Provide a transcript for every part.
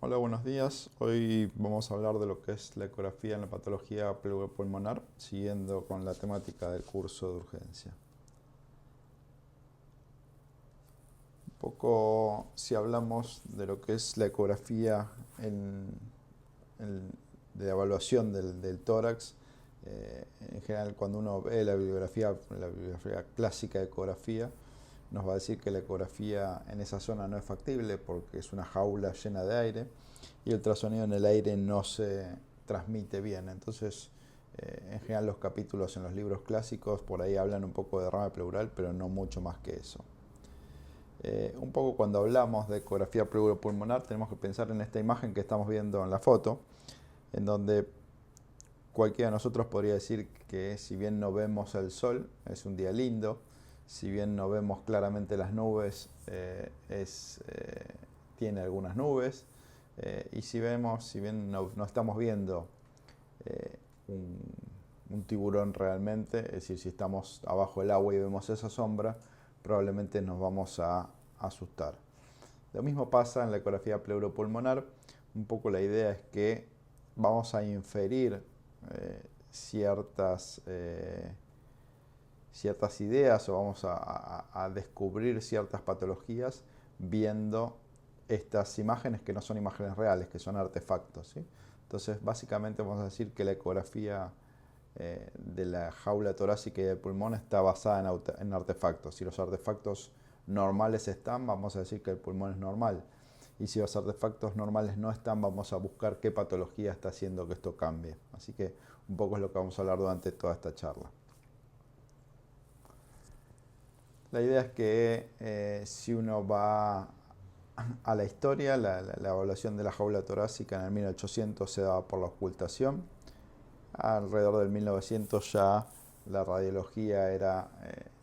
Hola, buenos días. Hoy vamos a hablar de lo que es la ecografía en la patología pleuropulmonar, siguiendo con la temática del curso de urgencia. Un poco, si hablamos de lo que es la ecografía en- de evaluación del tórax, en general cuando uno ve la bibliografía clásica de ecografía, nos va a decir que la ecografía en esa zona no es factible porque es una jaula llena de aire y el ultrasonido en el aire no se transmite bien. Entonces, en general los capítulos en los libros clásicos por ahí hablan un poco de derrame pleural, pero no mucho más que eso. Un poco cuando hablamos de ecografía pleuropulmonar tenemos que pensar en esta imagen que estamos viendo en la foto, en donde cualquiera de nosotros podría decir que si bien no vemos el sol, es un día lindo, si bien no vemos claramente las nubes, tiene algunas nubes, y si bien no estamos viendo eh, un, un tiburón realmente, es decir, si estamos abajo del agua y vemos esa sombra, probablemente nos vamos a asustar. Lo mismo pasa en la ecografía pleuropulmonar. Un poco la idea es que vamos a inferir eh, ciertas, ciertas ideas o vamos a descubrir ciertas patologías viendo estas imágenes que no son imágenes reales, que son artefactos, ¿sí? Entonces, básicamente vamos a decir que la ecografía de la jaula torácica y del pulmón está basada en artefactos. Si los artefactos normales están, vamos a decir que el pulmón es normal. Y si los artefactos normales no están, vamos a buscar qué patología está haciendo que esto cambie. Así que un poco es lo que vamos a hablar durante toda esta charla. La idea es que si uno va a la historia, la evaluación de la jaula torácica en el 1800 se daba por la ocultación. Alrededor del 1900 ya la radiología era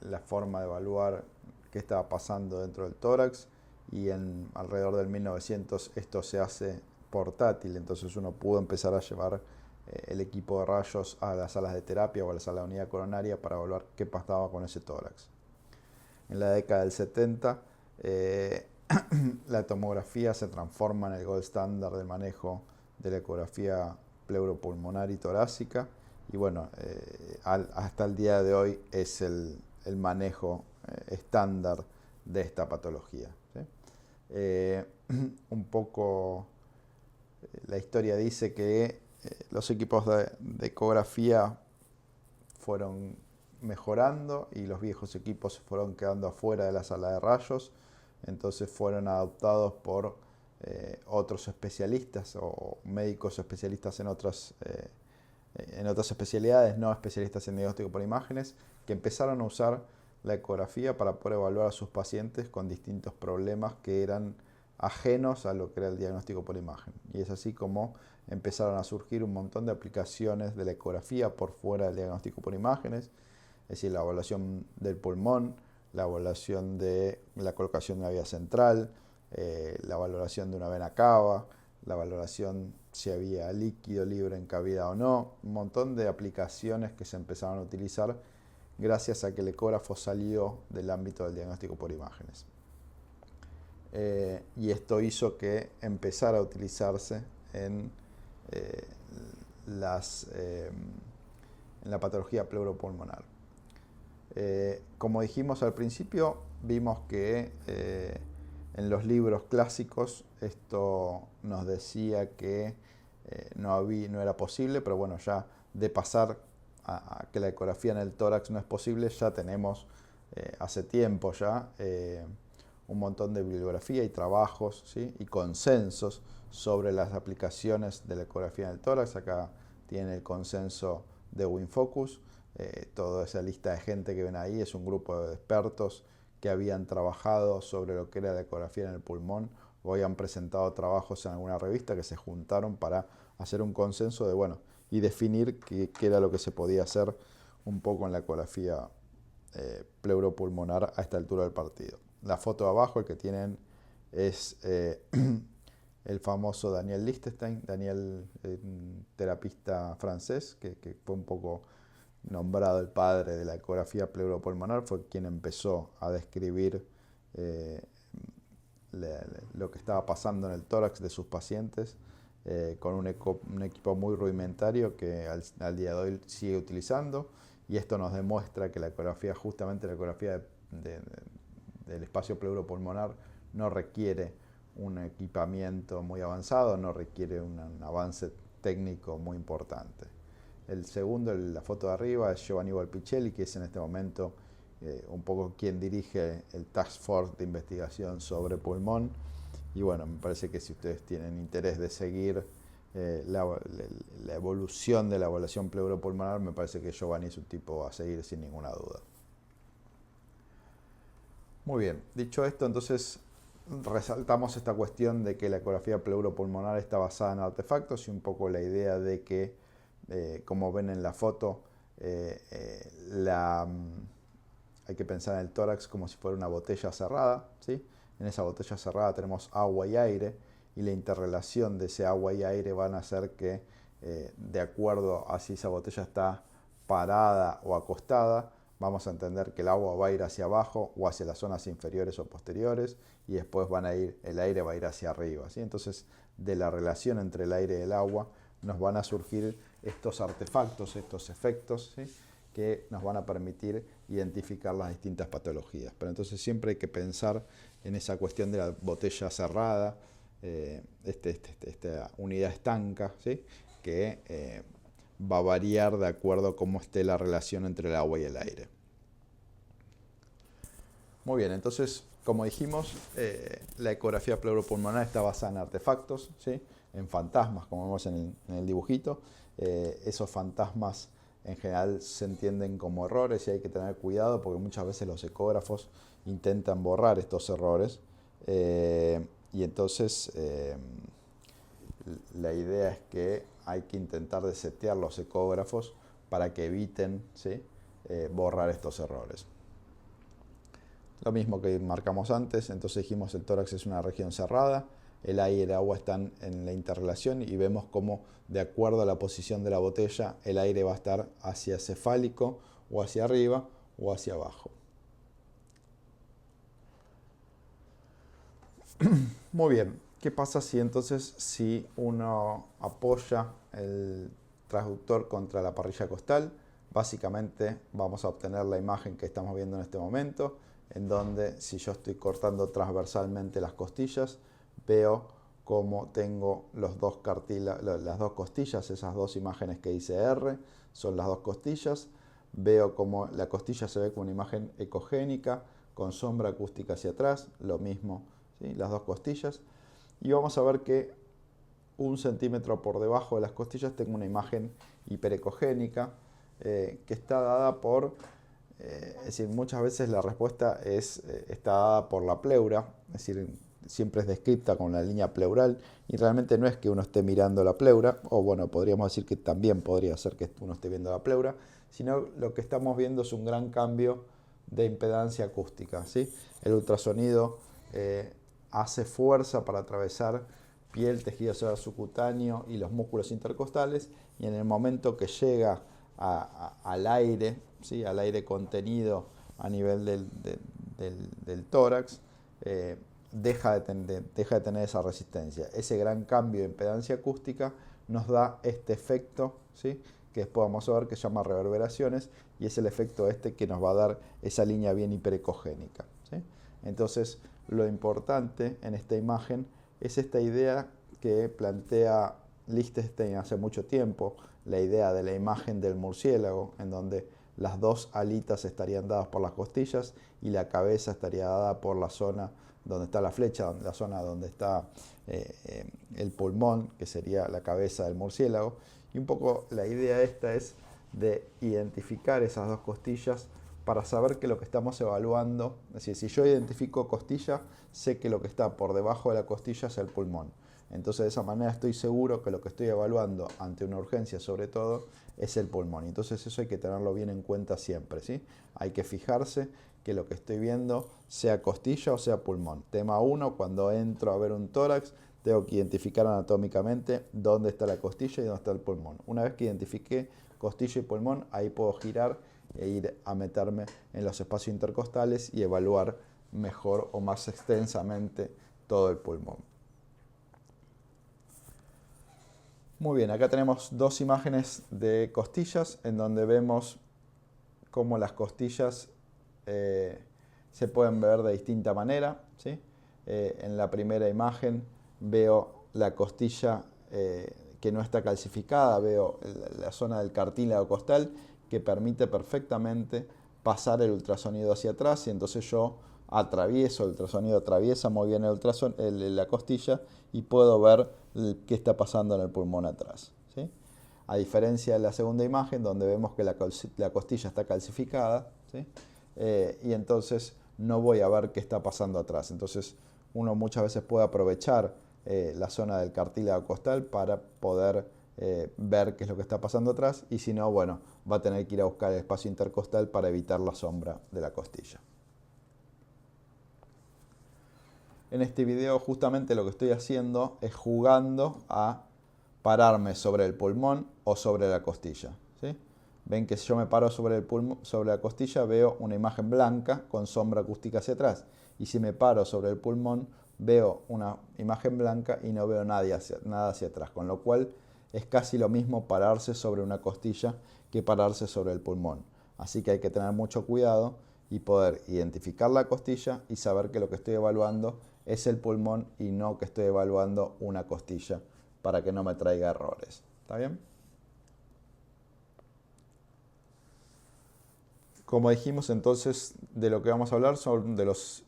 la forma de evaluar qué estaba pasando dentro del tórax y alrededor del 1900 esto se hace portátil, entonces uno pudo empezar a llevar el equipo de rayos a las salas de terapia o a la sala de unidad coronaria para evaluar qué pasaba con ese tórax. En la década del 70 la tomografía se transforma en el gold standard del manejo de la ecografía pleuropulmonar y torácica y bueno, hasta el día de hoy es el manejo estándar de esta patología, ¿sí? Eh, un poco la historia dice que los equipos de ecografía fueron mejorando y los viejos equipos se fueron quedando afuera de la sala de rayos, entonces fueron adoptados por otros especialistas o médicos especialistas en otras especialidades, no especialistas en diagnóstico por imágenes, que empezaron a usar la ecografía para poder evaluar a sus pacientes con distintos problemas que eran ajenos a lo que era el diagnóstico por imagen. Y es así como empezaron a surgir un montón de aplicaciones de la ecografía por fuera del diagnóstico por imágenes, es decir, la evaluación del pulmón, la evaluación de la colocación de una vía central, la valoración de una vena cava, la valoración si había líquido libre en cavidad o no, un montón de aplicaciones que se empezaron a utilizar gracias a que el ecógrafo salió del ámbito del diagnóstico por imágenes. Y esto hizo que empezara a utilizarse en, eh, en la patología pleuropulmonar. Como dijimos al principio, vimos que en los libros clásicos esto nos decía que no era posible, pero bueno, ya de pasar a que la ecografía en el tórax no es posible, ya tenemos hace tiempo ya un montón de bibliografía y trabajos, ¿sí? Y consensos sobre las aplicaciones de la ecografía en el tórax. Acá tiene el consenso de WinFocus. Toda esa lista de gente que ven ahí es un grupo de expertos que habían trabajado sobre lo que era la ecografía en el pulmón o habían presentado trabajos en alguna revista que se juntaron para hacer un consenso de, bueno, y definir qué era lo que se podía hacer un poco en la ecografía pleuropulmonar a esta altura del partido. La foto de abajo, el que tienen, es el famoso Daniel Lichtenstein, Daniel, terapista francés, que fue un poco nombrado el padre de la ecografía pleuropulmonar, fue quien empezó a describir lo que estaba pasando en el tórax de sus pacientes con un equipo muy rudimentario que al día de hoy sigue utilizando, y esto nos demuestra que la ecografía, justamente la ecografía del espacio pleuropulmonar, no requiere un equipamiento muy avanzado, no requiere un avance técnico muy importante. El segundo, la foto de arriba, es Giovanni Volpicelli, que es en este momento un poco quien dirige el Task Force de investigación sobre pulmón. Y bueno, me parece que si ustedes tienen interés de seguir la evolución de la evaluación pleuropulmonar, me parece que Giovanni es un tipo a seguir sin ninguna duda. Muy bien, dicho esto, entonces resaltamos esta cuestión de que la ecografía pleuropulmonar está basada en artefactos, y un poco la idea de que, como ven en la foto, hay que pensar en el tórax como si fuera una botella cerrada, ¿sí? En esa botella cerrada tenemos agua y aire, y la interrelación de ese agua y aire van a hacer que, de acuerdo a si esa botella está parada o acostada, vamos a entender que el agua va a ir hacia abajo o hacia las zonas inferiores o posteriores, y después el aire va a ir hacia arriba, ¿sí? Entonces, de la relación entre el aire y el agua nos van a surgir estos artefactos, estos efectos, ¿sí?, que nos van a permitir identificar las distintas patologías. Pero entonces siempre hay que pensar en esa cuestión de la botella cerrada, esta unidad estanca, ¿sí?, que va a variar de acuerdo a cómo esté la relación entre el agua y el aire. Muy bien, entonces, como dijimos, la ecografía pleuropulmonar está basada en artefactos, ¿sí?, en fantasmas, como vemos en el dibujito. Esos fantasmas en general se entienden como errores, y hay que tener cuidado porque muchas veces los ecógrafos intentan borrar estos errores. Y entonces la idea es que hay que intentar desetear los ecógrafos para que eviten, ¿sí?, borrar estos errores. Lo mismo que marcamos antes, entonces dijimos el tórax es una región cerrada, el aire y el agua están en la interrelación, y vemos cómo, de acuerdo a la posición de la botella, el aire va a estar hacia cefálico, o hacia arriba, o hacia abajo. Muy bien, ¿qué pasa si uno apoya el transductor contra la parrilla costal? Básicamente vamos a obtener la imagen que estamos viendo en este momento, en donde, si yo estoy cortando transversalmente las costillas, veo cómo tengo las dos costillas, esas dos imágenes que dice R, son las dos costillas. Veo cómo la costilla se ve como una imagen ecogénica, con sombra acústica hacia atrás, lo mismo, ¿sí?, las dos costillas. Y vamos a ver que 1 centímetro por debajo de las costillas tengo una imagen hiperecogénica, que está dada por, es decir, muchas veces la respuesta está dada por la pleura, es decir, siempre es descrita con la línea pleural, y realmente no es que uno esté mirando la pleura, o bueno, podríamos decir que también podría ser que uno esté viendo la pleura, sino lo que estamos viendo es un gran cambio de impedancia acústica, ¿sí? El ultrasonido hace fuerza para atravesar piel, tejido celular subcutáneo y los músculos intercostales, y en el momento que llega al aire, ¿sí?, al aire contenido a nivel del tórax, deja de tener esa resistencia. Ese gran cambio de impedancia acústica nos da este efecto, ¿sí?, que después vamos a ver, que se llama reverberaciones, y es el efecto que nos va a dar esa línea bien hiperecogénica, ¿sí? Entonces, lo importante en esta imagen es esta idea que plantea Lichtenstein hace mucho tiempo, la idea de la imagen del murciélago, en donde las dos alitas estarían dadas por las costillas y la cabeza estaría dada por la zona donde está la flecha, la zona donde está el pulmón, que sería la cabeza del murciélago. Y un poco la idea esta es de identificar esas dos costillas para saber que lo que estamos evaluando, es decir, si yo identifico costilla, sé que lo que está por debajo de la costilla es el pulmón. Entonces, de esa manera estoy seguro que lo que estoy evaluando ante una urgencia, sobre todo, es el pulmón. Entonces, eso hay que tenerlo bien en cuenta siempre, ¿sí? Hay que fijarse que lo que estoy viendo sea costilla o sea pulmón. Tema 1, cuando entro a ver un tórax, tengo que identificar anatómicamente dónde está la costilla y dónde está el pulmón. Una vez que identifiqué costilla y pulmón, ahí puedo girar e ir a meterme en los espacios intercostales y evaluar mejor o más extensamente todo el pulmón. Muy bien, acá tenemos dos imágenes de costillas en donde vemos cómo las costillas se pueden ver de distinta manera, ¿sí? En la primera imagen veo la costilla que no está calcificada, veo la zona del cartílago costal que permite perfectamente pasar el ultrasonido hacia atrás y entonces yo atravieso, el ultrasonido atraviesa muy bien la costilla y puedo ver qué está pasando en el pulmón atrás, ¿sí? A diferencia de la segunda imagen donde vemos que la costilla está calcificada, ¿sí? Y entonces no voy a ver qué está pasando atrás. Entonces uno muchas veces puede aprovechar la zona del cartílago costal para poder ver qué es lo que está pasando atrás y si no, bueno, va a tener que ir a buscar el espacio intercostal para evitar la sombra de la costilla. En este video justamente lo que estoy haciendo es jugando a pararme sobre el pulmón o sobre la costilla, ¿sí? Ven que si yo me paro sobre el pulmón, sobre la costilla veo una imagen blanca con sombra acústica hacia atrás y si me paro sobre el pulmón veo una imagen blanca y no veo nada hacia atrás, con lo cual es casi lo mismo pararse sobre una costilla que pararse sobre el pulmón. Así que hay que tener mucho cuidado y poder identificar la costilla y saber que lo que estoy evaluando es el pulmón y no que estoy evaluando una costilla para que no me traiga errores. ¿Está bien? Como dijimos entonces, de lo que vamos a hablar son de los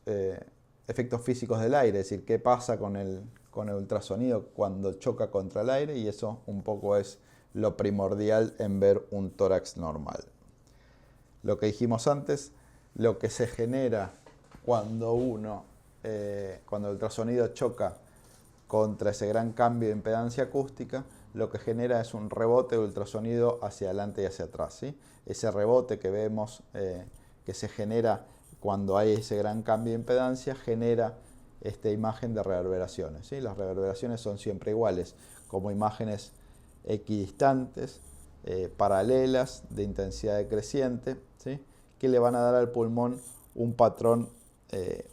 efectos físicos del aire, es decir, qué pasa con el ultrasonido cuando choca contra el aire y eso un poco es lo primordial en ver un tórax normal. Lo que dijimos antes, lo que se genera cuando cuando el ultrasonido choca contra ese gran cambio de impedancia acústica, lo que genera es un rebote de ultrasonido hacia adelante y hacia atrás, ¿sí? Ese rebote que vemos que se genera cuando hay ese gran cambio de impedancia genera esta imagen de reverberaciones, ¿sí? Las reverberaciones son siempre iguales, como imágenes equidistantes, paralelas, de intensidad decreciente, ¿sí? Que le van a dar al pulmón un patrón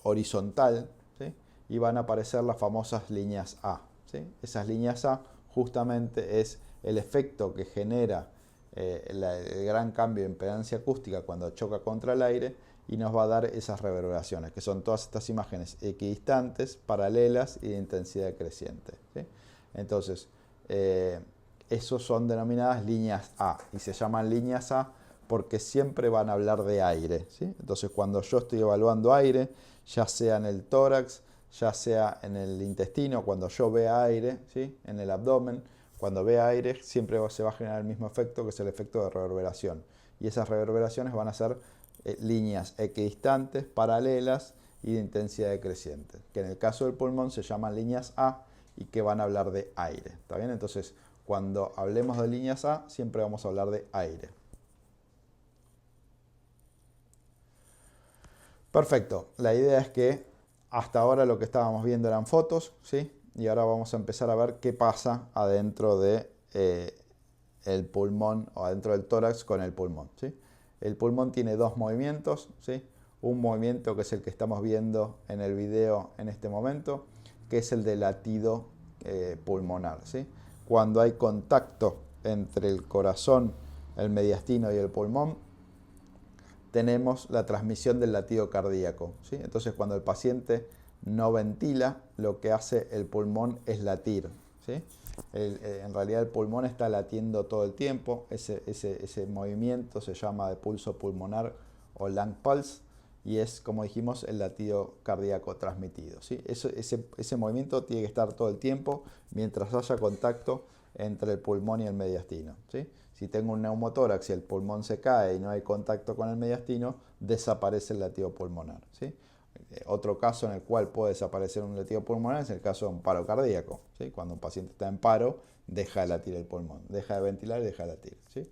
horizontal, ¿sí? Y van a aparecer las famosas líneas A, ¿sí? Esas líneas A justamente es el efecto que genera el gran cambio de impedancia acústica cuando choca contra el aire y nos va a dar esas reverberaciones, que son todas estas imágenes equidistantes, paralelas y de intensidad creciente, ¿sí? Entonces, esos son denominadas líneas A y se llaman líneas A porque siempre van a hablar de aire, ¿sí? Entonces, cuando yo estoy evaluando aire, ya sea en el tórax, ya sea en el intestino, cuando yo vea aire, ¿sí? En el abdomen, cuando vea aire siempre se va a generar el mismo efecto que es el efecto de reverberación. Y esas reverberaciones van a ser líneas equidistantes, paralelas y de intensidad decreciente, que en el caso del pulmón se llaman líneas A y que van a hablar de aire. ¿Está bien? Entonces, cuando hablemos de líneas A, siempre vamos a hablar de aire. Perfecto. La idea es que hasta ahora lo que estábamos viendo eran fotos, ¿sí? Y ahora vamos a empezar a ver qué pasa adentro de el pulmón o adentro del tórax con el pulmón, ¿sí? El pulmón tiene dos movimientos, ¿sí? Un movimiento que es el que estamos viendo en el video en este momento, que es el de latido pulmonar, ¿sí? Cuando hay contacto entre el corazón, el mediastino y el pulmón, tenemos la transmisión del latido cardíaco, ¿sí? Entonces, cuando el paciente no ventila, lo que hace el pulmón es latir, ¿sí? En realidad el pulmón está latiendo todo el tiempo, ese movimiento se llama de pulso pulmonar o lung pulse y es, como dijimos, el latido cardíaco transmitido, ¿sí? Ese movimiento tiene que estar todo el tiempo mientras haya contacto entre el pulmón y el mediastino, ¿sí? Si tengo un neumotórax y el pulmón se cae y no hay contacto con el mediastino, desaparece el latido pulmonar, ¿sí? Otro caso en el cual puede desaparecer un latido pulmonar es el caso de un paro cardíaco, ¿sí? Cuando un paciente está en paro, deja de latir el pulmón, deja de ventilar y deja de latir, ¿sí?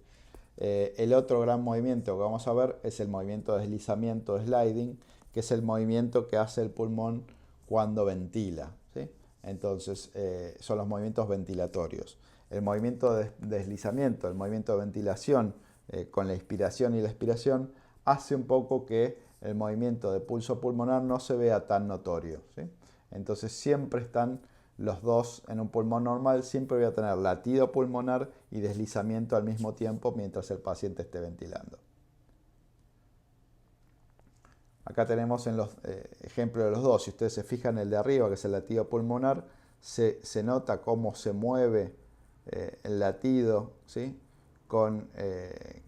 El otro gran movimiento que vamos a ver es el movimiento de deslizamiento, sliding, que es el movimiento que hace el pulmón cuando ventila, ¿sí? Entonces, son los movimientos ventilatorios. El movimiento de deslizamiento, el movimiento de ventilación con la inspiración y la expiración hace un poco que el movimiento de pulso pulmonar no se vea tan notorio, ¿sí? Entonces siempre están los dos en un pulmón normal, siempre voy a tener latido pulmonar y deslizamiento al mismo tiempo mientras el paciente esté ventilando. Acá tenemos en los ejemplos de los dos. Si ustedes se fijan, el de arriba, que es el latido pulmonar, se nota cómo se mueve el latido, ¿sí? Con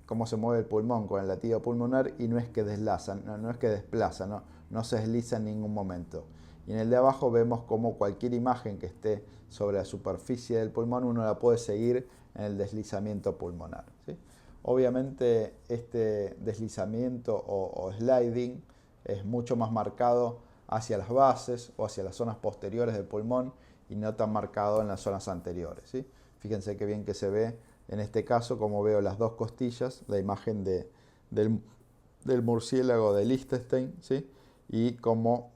cómo se mueve el pulmón con el latido pulmonar, y no es que deslaza, no es que desplaza, no se desliza en ningún momento. Y en el de abajo vemos cómo cualquier imagen que esté sobre la superficie del pulmón uno la puede seguir en el deslizamiento pulmonar, ¿sí? Obviamente este deslizamiento o sliding es mucho más marcado hacia las bases o hacia las zonas posteriores del pulmón y no tan marcado en las zonas anteriores, ¿sí? Fíjense qué bien que se ve en este caso, como veo las dos costillas, la imagen del murciélago de Liechtenstein, ¿sí? Y cómo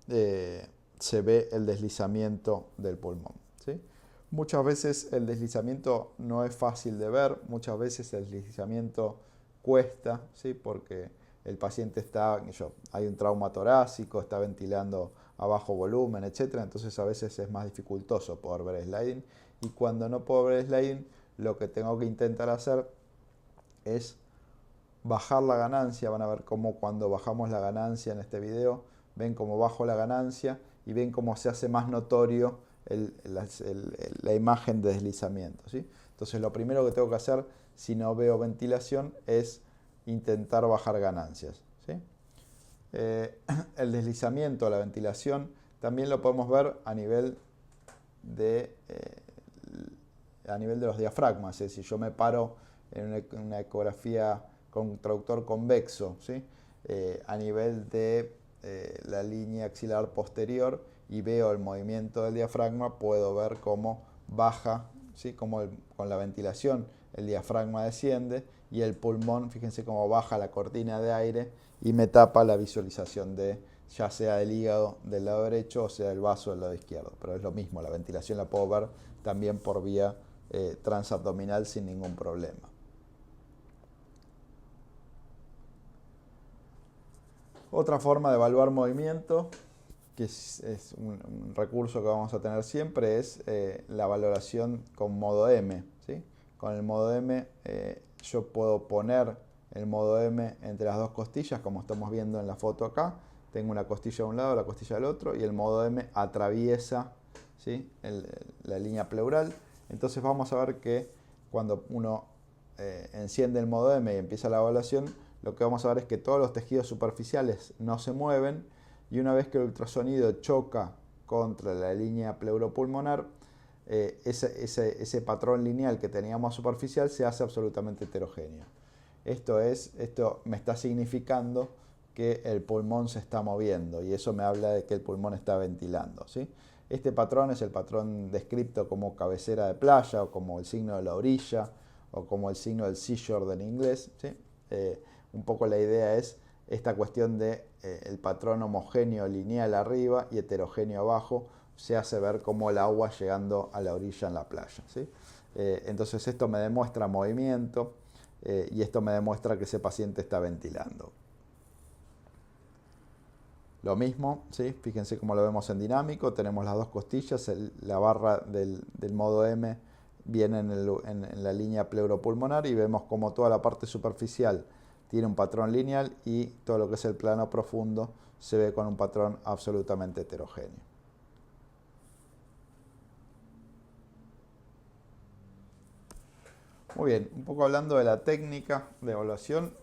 se ve el deslizamiento del pulmón, ¿sí? Muchas veces el deslizamiento no es fácil de ver, muchas veces el deslizamiento cuesta, ¿sí? Porque el paciente hay un trauma torácico, está ventilando a bajo volumen, etc. Entonces a veces es más dificultoso poder ver sliding, y cuando no puedo ver sliding, lo que tengo que intentar hacer es bajar la ganancia. Van a ver cómo cuando bajamos la ganancia en este video, ven cómo bajo la ganancia y ven cómo se hace más notorio la imagen de deslizamiento, ¿sí? Entonces lo primero que tengo que hacer si no veo ventilación es intentar bajar ganancias, ¿sí? El deslizamiento, la ventilación, también lo podemos ver a nivel de los diafragmas. Es decir, yo me paro en una ecografía con traductor convexo, ¿sí? A nivel de la línea axilar posterior, y veo el movimiento del diafragma, puedo ver cómo baja, ¿sí? Como con la ventilación el diafragma desciende y el pulmón, fíjense cómo baja la cortina de aire y me tapa la visualización ya sea del hígado del lado derecho o sea del vaso del lado izquierdo. Pero es lo mismo, la ventilación la puedo ver también por vía transabdominal sin ningún problema. Otra forma de evaluar movimiento, que es un recurso que vamos a tener siempre, es la valoración con modo M, ¿sí? Con el modo M yo puedo poner el modo M entre las dos costillas, como estamos viendo en la foto acá. Tengo una costilla de un lado, la costilla del otro, y el modo M atraviesa, ¿sí? La línea pleural. Entonces vamos a ver que cuando uno enciende el modo M y empieza la evaluación, lo que vamos a ver es que todos los tejidos superficiales no se mueven, y una vez que el ultrasonido choca contra la línea pleuropulmonar, ese patrón lineal que teníamos superficial se hace absolutamente heterogéneo. Esto me está significando que el pulmón se está moviendo, y eso me habla de que el pulmón está ventilando, ¿sí? Este patrón es el patrón descrito como cabecera de playa, o como el signo de la orilla, o como el signo del seashore en inglés, ¿sí? Un poco la idea es esta cuestión de el patrón homogéneo lineal arriba y heterogéneo abajo, se hace ver como el agua llegando a la orilla en la playa, ¿sí? Entonces esto me demuestra movimiento, y esto me demuestra que ese paciente está ventilando. Lo mismo, ¿sí? Fíjense cómo lo vemos en dinámico, tenemos las dos costillas, la barra del modo M viene en la línea pleuropulmonar, y vemos como toda la parte superficial tiene un patrón lineal y todo lo que es el plano profundo se ve con un patrón absolutamente heterogéneo. Muy bien, un poco hablando de la técnica de evaluación,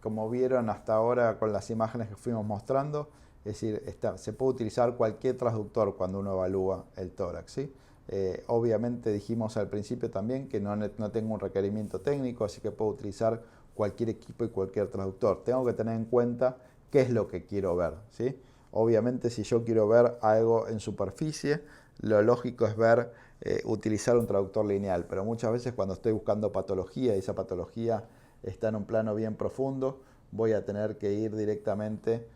como vieron hasta ahora con las imágenes que fuimos mostrando, es decir, se puede utilizar cualquier transductor cuando uno evalúa el tórax, ¿sí? Obviamente dijimos al principio también que no tengo un requerimiento técnico, así que puedo utilizar cualquier equipo y cualquier transductor. Tengo que tener en cuenta qué es lo que quiero ver, ¿sí? Obviamente si yo quiero ver algo en superficie, lo lógico es utilizar un traductor lineal, pero muchas veces cuando estoy buscando patología y esa patología está en un plano bien profundo, voy a tener que ir directamente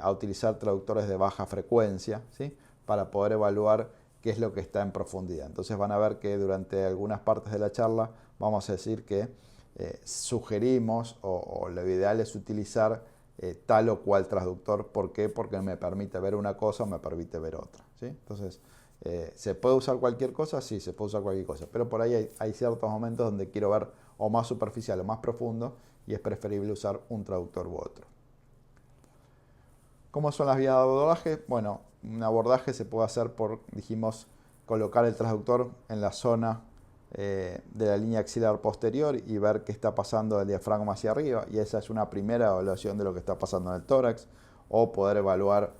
a utilizar traductores de baja frecuencia, ¿sí? Para poder evaluar qué es lo que está en profundidad. Entonces van a ver que durante algunas partes de la charla vamos a decir que sugerimos o lo ideal es utilizar tal o cual transductor. ¿Por qué? Porque me permite ver una cosa, me permite ver otra, ¿sí? Entonces, ¿se puede usar cualquier cosa? Sí, se puede usar cualquier cosa, pero por ahí hay ciertos momentos donde quiero ver o más superficial o más profundo y es preferible usar un traductor u otro. ¿Cómo son las vías de abordaje? Bueno, un abordaje se puede hacer por, dijimos, colocar el transductor en la zona de la línea axilar posterior y ver qué está pasando del diafragma hacia arriba, y esa es una primera evaluación de lo que está pasando en el tórax, o poder evaluar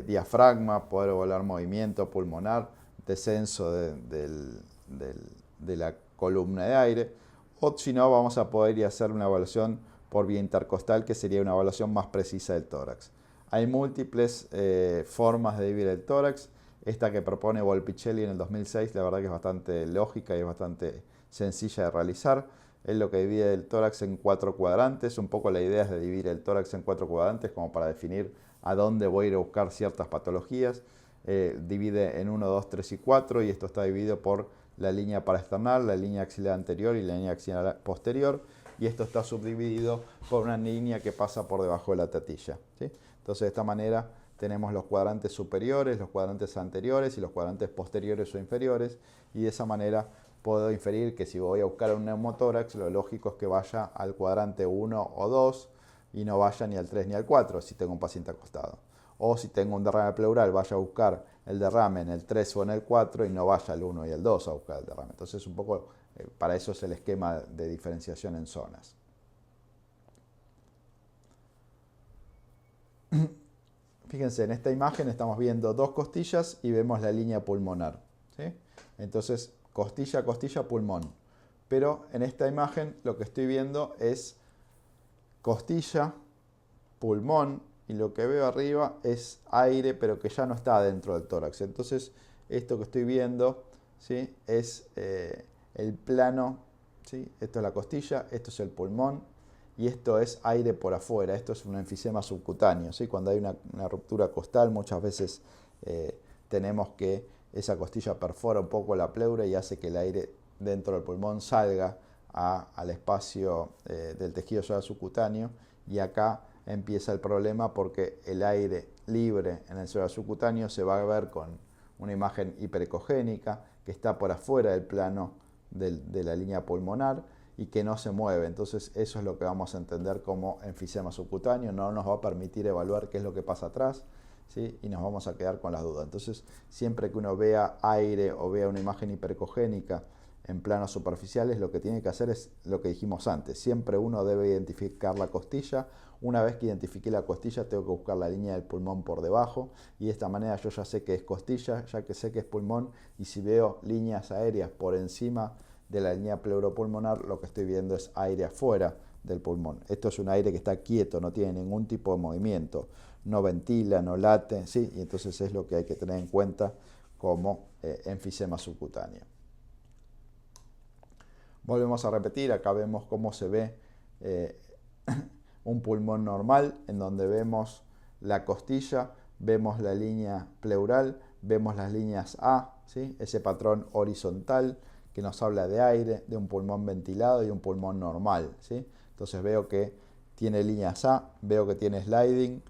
diafragma, poder evaluar movimiento pulmonar, descenso de la columna de aire, o si no, vamos a poder ir a hacer una evaluación por vía intercostal, que sería una evaluación más precisa del tórax. Hay múltiples formas de dividir el tórax. Esta que propone Volpicelli en el 2006, la verdad que es bastante lógica y es bastante sencilla de realizar. Es lo que divide el tórax en 4 cuadrantes. Un poco la idea es de dividir el tórax en 4 cuadrantes como para definir a dónde voy a ir a buscar ciertas patologías. Divide en 1, 2, 3 y 4, y esto está dividido por la línea paraesternal, la línea axilar anterior y la línea axilar posterior. Y esto está subdividido por una línea que pasa por debajo de la tetilla, ¿sí? Entonces, de esta manera tenemos los cuadrantes superiores, los cuadrantes anteriores y los cuadrantes posteriores o inferiores, y de esa manera puedo inferir que si voy a buscar un neumotórax, lo lógico es que vaya al cuadrante 1 o 2 y no vaya ni al 3 ni al 4 si tengo un paciente acostado. O si tengo un derrame pleural, vaya a buscar el derrame en el 3 o en el 4 y no vaya al 1 y al 2 a buscar el derrame. Entonces, un poco para eso es el esquema de diferenciación en zonas. Fíjense, en esta imagen estamos viendo dos costillas y vemos la línea pulmonar, ¿sí? Entonces, costilla, costilla, pulmón. Pero en esta imagen lo que estoy viendo es costilla, pulmón, y lo que veo arriba es aire, pero que ya no está dentro del tórax. Entonces, esto que estoy viendo, ¿sí?, es el plano, ¿sí? Esto es la costilla, esto es el pulmón, y esto es aire por afuera. Esto es un enfisema subcutáneo, ¿sí? Cuando hay una ruptura costal, muchas veces tenemos que esa costilla perfora un poco la pleura y hace que el aire dentro del pulmón salga al espacio del tejido solar subcutáneo, y acá empieza el problema porque el aire libre en el solar subcutáneo se va a ver con una imagen hiperecogénica que está por afuera del plano de la línea pulmonar y que no se mueve. Entonces, eso es lo que vamos a entender como enfisema subcutáneo. No nos va a permitir evaluar qué es lo que pasa atrás, ¿sí? Y nos vamos a quedar con las dudas. Entonces, siempre que uno vea aire o vea una imagen hiperecogénica en planos superficiales, lo que tiene que hacer es lo que dijimos antes. Siempre uno debe identificar la costilla. Una vez que identifique la costilla, tengo que buscar la línea del pulmón por debajo, y de esta manera yo ya sé que es costilla, ya que sé que es pulmón, y si veo líneas aéreas por encima de la línea pleuropulmonar, lo que estoy viendo es aire afuera del pulmón. Esto es un aire que está quieto, no tiene ningún tipo de movimiento, no ventila, no late, ¿sí? Y entonces es lo que hay que tener en cuenta como enfisema subcutáneo. Volvemos a repetir, acá vemos cómo se ve un pulmón normal, en donde vemos la costilla, vemos la línea pleural, vemos las líneas A, ¿sí? Ese patrón horizontal que nos habla de aire, de un pulmón ventilado y un pulmón normal, ¿sí? Entonces veo que tiene líneas A, veo que tiene sliding,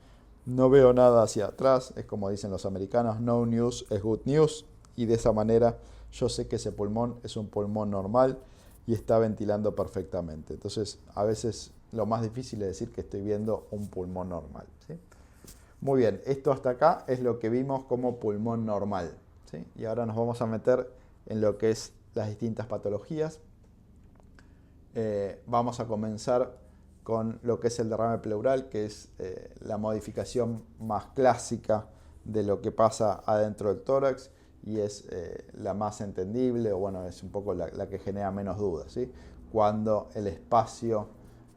no veo nada hacia atrás, es como dicen los americanos, no news es good news, y de esa manera yo sé que ese pulmón es un pulmón normal y está ventilando perfectamente. Entonces, a veces lo más difícil es decir que estoy viendo un pulmón normal, ¿sí? Muy bien, esto hasta acá es lo que vimos como pulmón normal, ¿sí? Y ahora nos vamos a meter en lo que es las distintas patologías. Vamos a comenzar con lo que es el derrame pleural, que es la modificación más clásica de lo que pasa adentro del tórax, y es la más entendible, o bueno, es un poco la que genera menos dudas, ¿sí? Cuando el espacio,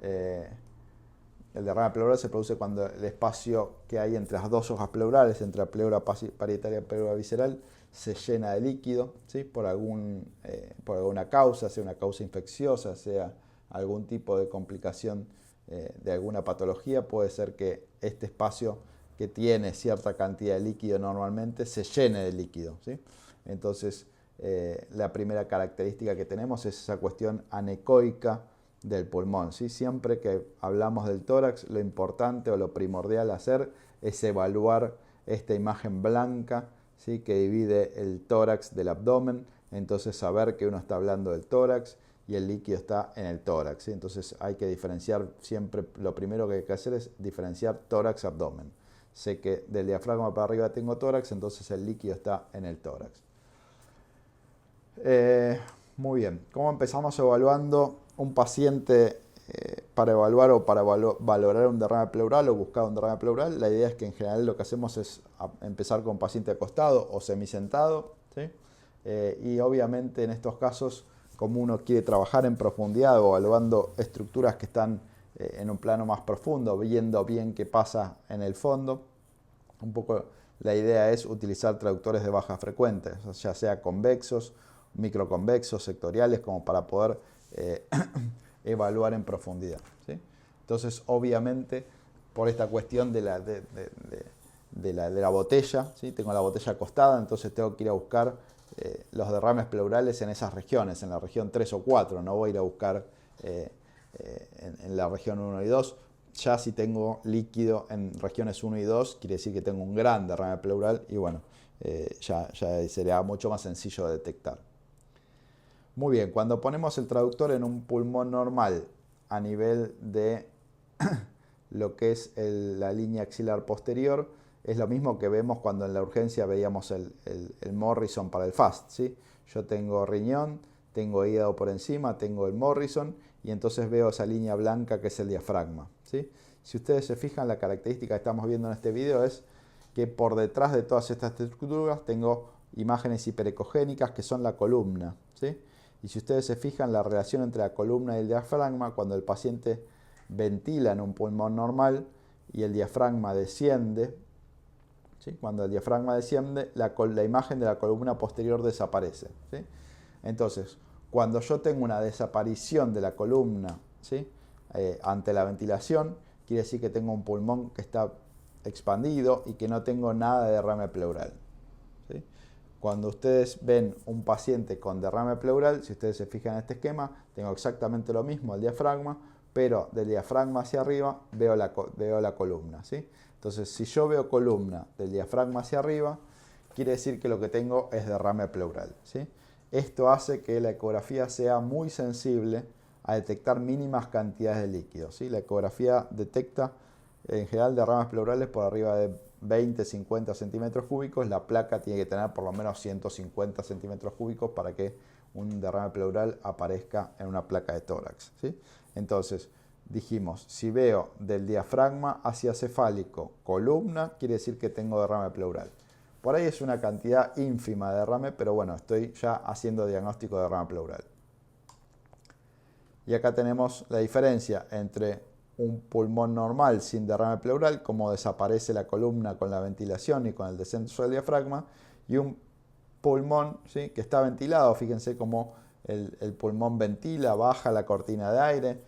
el derrame pleural se produce cuando el espacio que hay entre las dos hojas pleurales, entre la pleura parietaria y la pleura visceral, se llena de líquido, ¿sí? por alguna causa, sea una causa infecciosa, sea algún tipo de complicación de alguna patología. Puede ser que este espacio, que tiene cierta cantidad de líquido normalmente, se llene de líquido, ¿sí? Entonces, la primera característica que tenemos es esa cuestión anecoica del pulmón, ¿sí? Siempre que hablamos del tórax, lo importante o lo primordial a hacer es evaluar esta imagen blanca, ¿sí? Que divide el tórax del abdomen. Entonces saber que uno está hablando del tórax y el líquido está en el tórax, ¿sí? Entonces hay que diferenciar siempre, lo primero que hay que hacer es diferenciar tórax-abdomen. Sé que del diafragma para arriba tengo tórax, entonces el líquido está en el tórax. Muy bien, ¿cómo empezamos evaluando un paciente para evaluar o para valorar un derrame pleural o buscar un derrame pleural? La idea es que en general lo que hacemos es empezar con paciente acostado o semisentado, ¿sí? Y obviamente en estos casos, como uno quiere trabajar en profundidad o evaluando estructuras que están en un plano más profundo, viendo bien qué pasa en el fondo, un poco la idea es utilizar traductores de baja frecuencia, ya sea convexos, microconvexos, sectoriales, como para poder evaluar en profundidad, ¿sí? Entonces, obviamente, por esta cuestión de la botella, ¿sí? Tengo la botella acostada, entonces tengo que ir a buscar los derrames pleurales en esas regiones, en la región 3 o 4, no voy a ir a buscar en la región 1 y 2. Ya si tengo líquido en regiones 1 y 2, quiere decir que tengo un gran derrame pleural y bueno, ya sería mucho más sencillo de detectar. Muy bien, cuando ponemos el traductor en un pulmón normal a nivel de lo que es la línea axilar posterior, es lo mismo que vemos cuando en la urgencia veíamos el Morrison para el FAST, ¿sí? Yo tengo riñón, tengo hígado por encima, tengo el Morrison y entonces veo esa línea blanca que es el diafragma, ¿sí? Si ustedes se fijan, la característica que estamos viendo en este video es que por detrás de todas estas estructuras tengo imágenes hiperecogénicas que son la columna, ¿sí? Y si ustedes se fijan, la relación entre la columna y el diafragma, cuando el paciente ventila en un pulmón normal y el diafragma desciende, ¿sí? Cuando el diafragma desciende, la imagen de la columna posterior desaparece, ¿sí? Entonces, cuando yo tengo una desaparición de la columna, ¿sí? Ante la ventilación, quiere decir que tengo un pulmón que está expandido y que no tengo nada de derrame pleural, ¿sí? Cuando ustedes ven un paciente con derrame pleural, si ustedes se fijan en este esquema, tengo exactamente lo mismo, el diafragma, pero del diafragma hacia arriba veo la columna, ¿sí? Entonces, si yo veo columna del diafragma hacia arriba, quiere decir que lo que tengo es derrame pleural, ¿sí? Esto hace que la ecografía sea muy sensible a detectar mínimas cantidades de líquido, ¿sí? La ecografía detecta en general derrames pleurales por arriba de 20-50 centímetros cúbicos. La placa tiene que tener por lo menos 150 centímetros cúbicos para que un derrame pleural aparezca en una placa de tórax, ¿sí? Entonces, dijimos, si veo del diafragma hacia cefálico columna, quiere decir que tengo derrame pleural. Por ahí es una cantidad ínfima de derrame, pero bueno, estoy ya haciendo diagnóstico de derrame pleural. Y acá tenemos la diferencia entre un pulmón normal sin derrame pleural, como desaparece la columna con la ventilación y con el descenso del diafragma, y un pulmón, ¿sí? Que está ventilado. Fíjense cómo el pulmón ventila, baja la cortina de aire,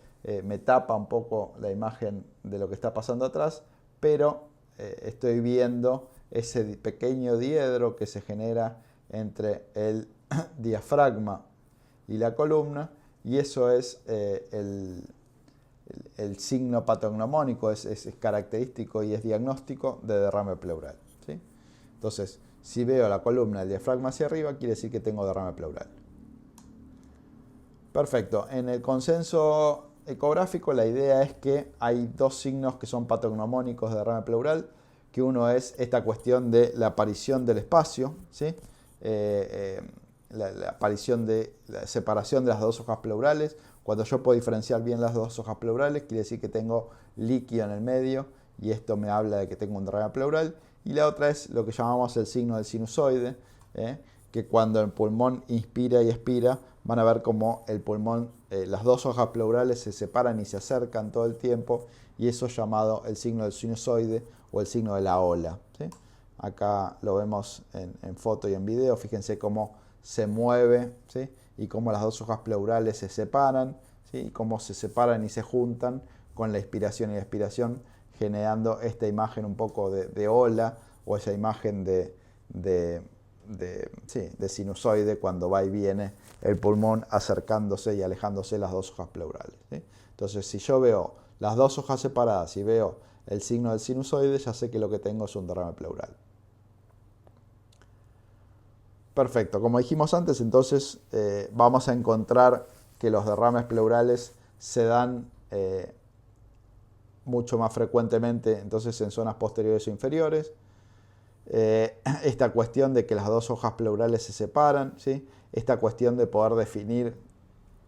me tapa un poco la imagen de lo que está pasando atrás, pero estoy viendo ese pequeño diedro que se genera entre el diafragma y la columna, y eso es el signo patognomónico, es característico y es diagnóstico de derrame pleural, ¿sí? Entonces, si veo la columna del diafragma hacia arriba, quiere decir que tengo derrame pleural. Perfecto. En el consenso ecográfico, la idea es que hay dos signos que son patognomónicos de derrame pleural, que uno es esta cuestión de la aparición del espacio, ¿sí? La aparición de la separación de las dos hojas pleurales. Cuando yo puedo diferenciar bien las dos hojas pleurales, quiere decir que tengo líquido en el medio y esto me habla de que tengo un derrame pleural. Y la otra es lo que llamamos el signo del sinusoide, que cuando el pulmón inspira y expira, van a ver cómo el pulmón, las dos hojas pleurales se separan y se acercan todo el tiempo, y eso es llamado el signo del sinusoide o el signo de la ola, ¿sí? Acá lo vemos en foto y en video. Fíjense cómo se mueve, ¿sí? Y cómo las dos hojas pleurales se separan, ¿sí? Y cómo se separan y se juntan con la inspiración y la expiración, generando esta imagen un poco de ola, o esa imagen de sí, de sinusoide cuando va y viene el pulmón acercándose y alejándose las dos hojas pleurales, ¿sí? Entonces, si yo veo las dos hojas separadas y veo el signo del sinusoide, ya sé que lo que tengo es un derrame pleural. Perfecto, como dijimos antes, entonces vamos a encontrar que los derrames pleurales se dan mucho más frecuentemente entonces en zonas posteriores o inferiores. Esta cuestión de que las dos hojas pleurales se separan, ¿sí? Esta cuestión de poder definir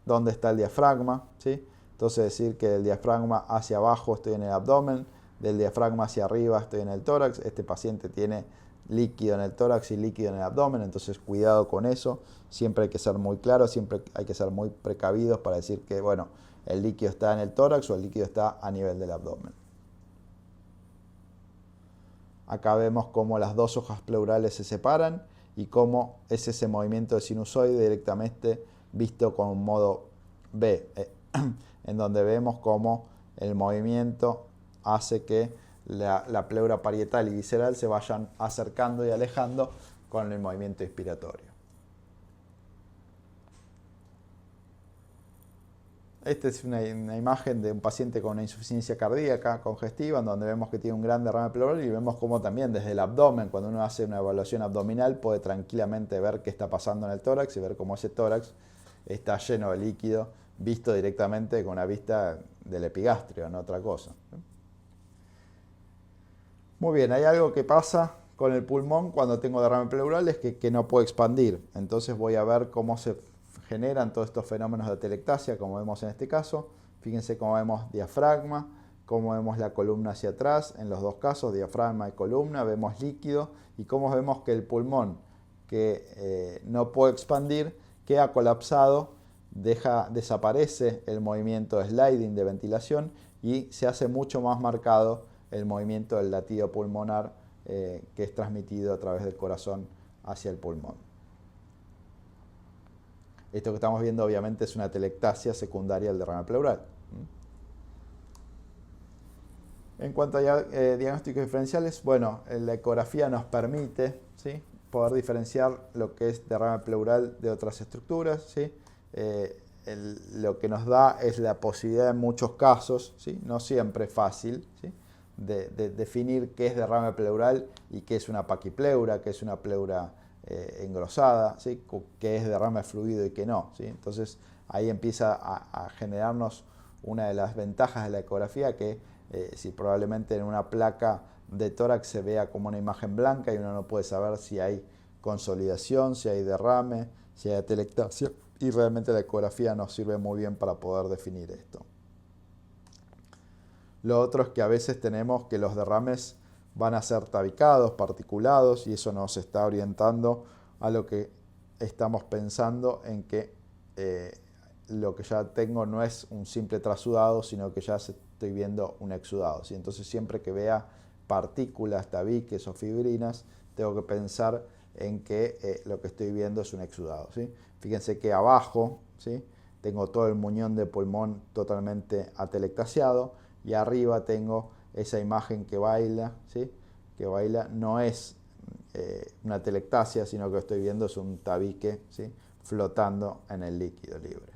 dónde está el diafragma, ¿sí? Entonces decir que del diafragma hacia abajo estoy en el abdomen, del diafragma hacia arriba estoy en el tórax. Este paciente tiene líquido en el tórax y líquido en el abdomen, entonces cuidado con eso. Siempre hay que ser muy claro, siempre hay que ser muy precavidos para decir que, bueno, el líquido está en el tórax o el líquido está a nivel del abdomen. Acá vemos cómo las dos hojas pleurales se separan y cómo es ese movimiento de sinusoide directamente visto con un modo B, en donde vemos cómo el movimiento hace que la pleura parietal y visceral se vayan acercando y alejando con el movimiento inspiratorio. Esta es una imagen de un paciente con una insuficiencia cardíaca congestiva, en donde vemos que tiene un gran derrame pleural y vemos cómo también desde el abdomen, cuando uno hace una evaluación abdominal, puede tranquilamente ver qué está pasando en el tórax y ver cómo ese tórax está lleno de líquido, visto directamente con una vista del epigastrio, no otra cosa. Muy bien, hay algo que pasa con el pulmón cuando tengo derrame pleural, es que no puedo expandir. Entonces voy a ver cómo se generan todos estos fenómenos de atelectasia, como vemos en este caso. Fíjense cómo vemos diafragma, cómo vemos la columna hacia atrás, en los dos casos, diafragma y columna, vemos líquido, y cómo vemos que el pulmón que no puede expandir queda colapsado, desaparece el movimiento de sliding de ventilación y se hace mucho más marcado el movimiento del latido pulmonar que es transmitido a través del corazón hacia el pulmón. Esto que estamos viendo obviamente es una atelectasia secundaria al derrame pleural. En cuanto a diagnósticos diferenciales, bueno, la ecografía nos permite, ¿sí?, poder diferenciar lo que es derrame pleural de otras estructuras, ¿sí? Lo que nos da es la posibilidad en muchos casos, ¿sí?, no siempre fácil, ¿sí?, de definir qué es derrame pleural y qué es una paquipleura, qué es una pleura engrosada, ¿sí?, qué es derrame fluido y qué no, ¿sí? Entonces ahí empieza a generarnos una de las ventajas de la ecografía, que si probablemente en una placa de tórax se vea como una imagen blanca y uno no puede saber si hay consolidación, si hay derrame, si hay atelectasia, y realmente la ecografía nos sirve muy bien para poder definir esto. Lo otro es que a veces tenemos que los derrames van a ser tabicados, particulados, y eso nos está orientando a lo que estamos pensando en que lo que ya tengo no es un simple trasudado, sino que ya estoy viendo un exudado, ¿sí? Entonces siempre que vea partículas, tabiques o fibrinas, tengo que pensar en que lo que estoy viendo es un exudado, ¿sí? Fíjense que abajo, ¿sí?, tengo todo el muñón de pulmón totalmente atelectasiado, y arriba tengo esa imagen que baila, ¿sí?, que baila, no es una atelectasia, sino que estoy viendo es un tabique, ¿sí?, flotando en el líquido libre.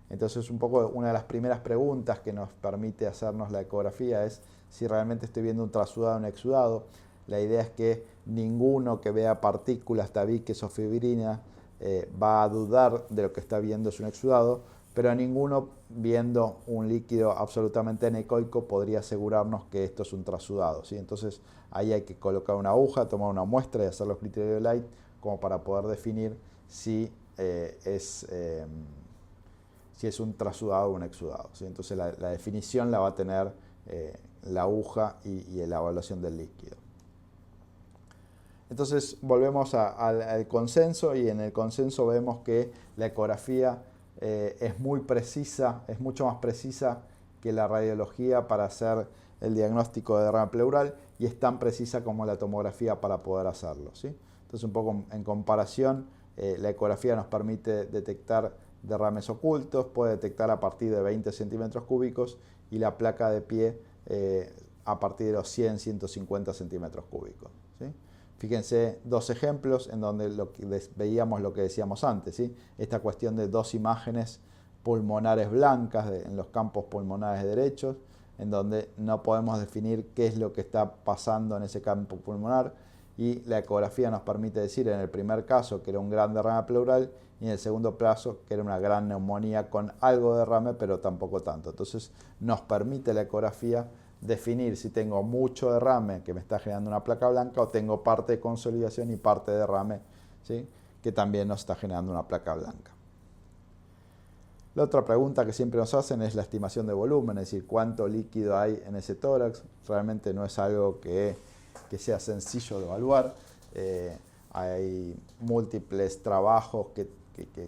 Entonces, un poco una de las primeras preguntas que nos permite hacernos la ecografía es si realmente estoy viendo un trasudado o un exudado. La idea es que ninguno que vea partículas, tabiques o fibrinas va a dudar de lo que está viendo es un exudado, pero ninguno viendo un líquido absolutamente anecoico podría asegurarnos que esto es un trasudado, ¿sí? Entonces ahí hay que colocar una aguja, tomar una muestra y hacer los criterios de Light como para poder definir si es un trasudado o un exudado, ¿sí? Entonces la definición la va a tener la aguja y la evaluación del líquido. Entonces volvemos al consenso, y en el consenso vemos que la ecografía es muy precisa, es mucho más precisa que la radiología para hacer el diagnóstico de derrame pleural, y es tan precisa como la tomografía para poder hacerlo, ¿sí? Entonces, un poco en comparación, la ecografía nos permite detectar derrames ocultos, puede detectar a partir de 20 centímetros cúbicos, y la placa de pie a partir de los 100-150 centímetros cúbicos, ¿sí? Fíjense dos ejemplos en donde veíamos lo que decíamos antes, ¿sí? Esta cuestión de dos imágenes pulmonares blancas en los campos pulmonares derechos, en donde no podemos definir qué es lo que está pasando en ese campo pulmonar, y la ecografía nos permite decir en el primer caso que era un gran derrame pleural y en el segundo caso que era una gran neumonía con algo de derrame pero tampoco tanto. Entonces nos permite la ecografía definir si tengo mucho derrame que me está generando una placa blanca o tengo parte de consolidación y parte de derrame, ¿sí?, que también nos está generando una placa blanca. La otra pregunta que siempre nos hacen es la estimación de volumen, es decir, cuánto líquido hay en ese tórax. Realmente no es algo que sea sencillo de evaluar. Hay múltiples trabajos que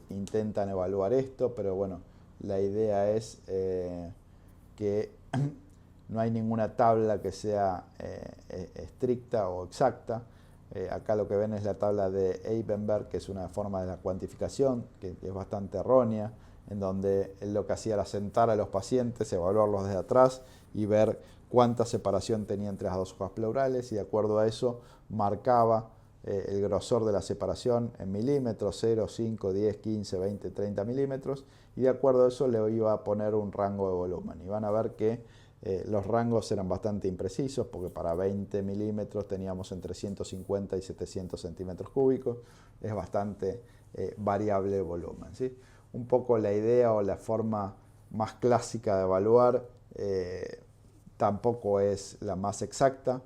intentan evaluar esto, pero bueno, la idea es que no hay ninguna tabla que sea estricta o exacta. Acá lo que ven es la tabla de Eibenberg, que es una forma de la cuantificación, que es bastante errónea, en donde él lo que hacía era sentar a los pacientes, evaluarlos desde atrás y ver cuánta separación tenía entre las dos hojas pleurales, y de acuerdo a eso marcaba el grosor de la separación en milímetros, 0, 5, 10, 15, 20, 30 milímetros, y de acuerdo a eso le iba a poner un rango de volumen. Y van a ver que los rangos eran bastante imprecisos, porque para 20 milímetros teníamos entre 150 y 700 centímetros cúbicos. Es bastante variable el volumen, ¿sí? Un poco la idea o la forma más clásica de evaluar tampoco es la más exacta.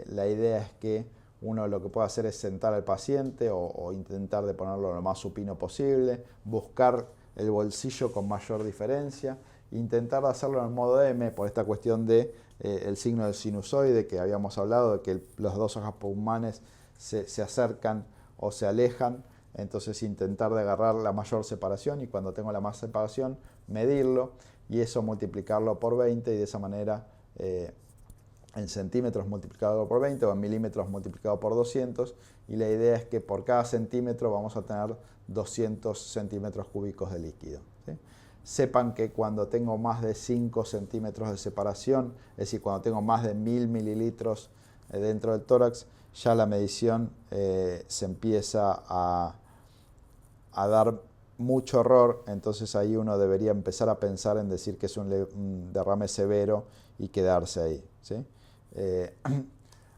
La idea es que uno lo que puede hacer es sentar al paciente o intentar de ponerlo lo más supino posible, buscar el bolsillo con mayor diferencia, intentar hacerlo en el modo M por esta cuestión de el signo del sinusoide que habíamos hablado, de que las dos hojas pulmonares se acercan o se alejan. Entonces intentar de agarrar la mayor separación, y cuando tengo la más separación medirlo y eso multiplicarlo por 20, y de esa manera en centímetros multiplicado por 20 o en milímetros multiplicado por 200, y la idea es que por cada centímetro vamos a tener 200 centímetros cúbicos de líquido, ¿sí? Sepan que cuando tengo más de 5 centímetros de separación, es decir, cuando tengo más de 1000 mililitros dentro del tórax, ya la medición se empieza a dar mucho error. Entonces ahí uno debería empezar a pensar en decir que es un derrame severo y quedarse ahí, ¿sí?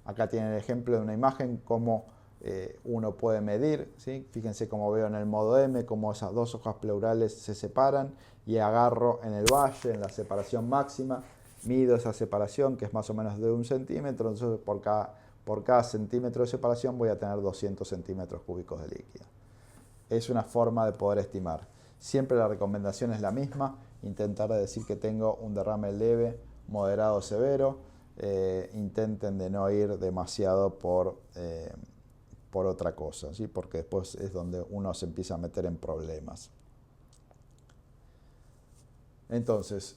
Acá tienen el ejemplo de una imagen, cómo uno puede medir, ¿sí? Fíjense cómo veo en el modo M, cómo esas dos hojas pleurales se separan, y agarro en el valle, en la separación máxima, mido esa separación, que es más o menos de 1 centímetro, entonces por cada centímetro de separación voy a tener 200 centímetros cúbicos de líquido. Es una forma de poder estimar. Siempre la recomendación es la misma, intentar decir que tengo un derrame leve, moderado o severo. Intenten de no ir demasiado por otra cosa, ¿sí? Porque después es donde uno se empieza a meter en problemas. Entonces,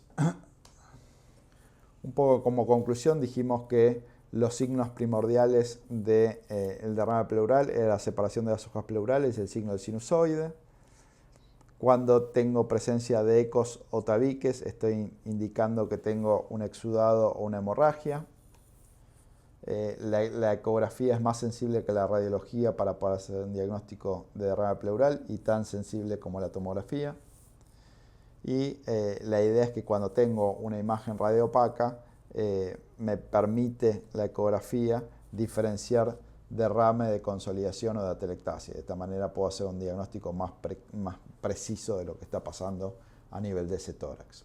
un poco como conclusión dijimos que los signos primordiales del derrame pleural era la separación de las hojas pleurales y el signo del sinusoide. Cuando tengo presencia de ecos o tabiques, estoy indicando que tengo un exudado o una hemorragia. La ecografía es más sensible que la radiología para poder hacer un diagnóstico de derrame pleural, y tan sensible como la tomografía. Y la idea es que cuando tengo una imagen radioopaca, me permite la ecografía diferenciar derrame de consolidación o de atelectasia. De esta manera puedo hacer un diagnóstico más preciso de lo que está pasando a nivel de ese tórax.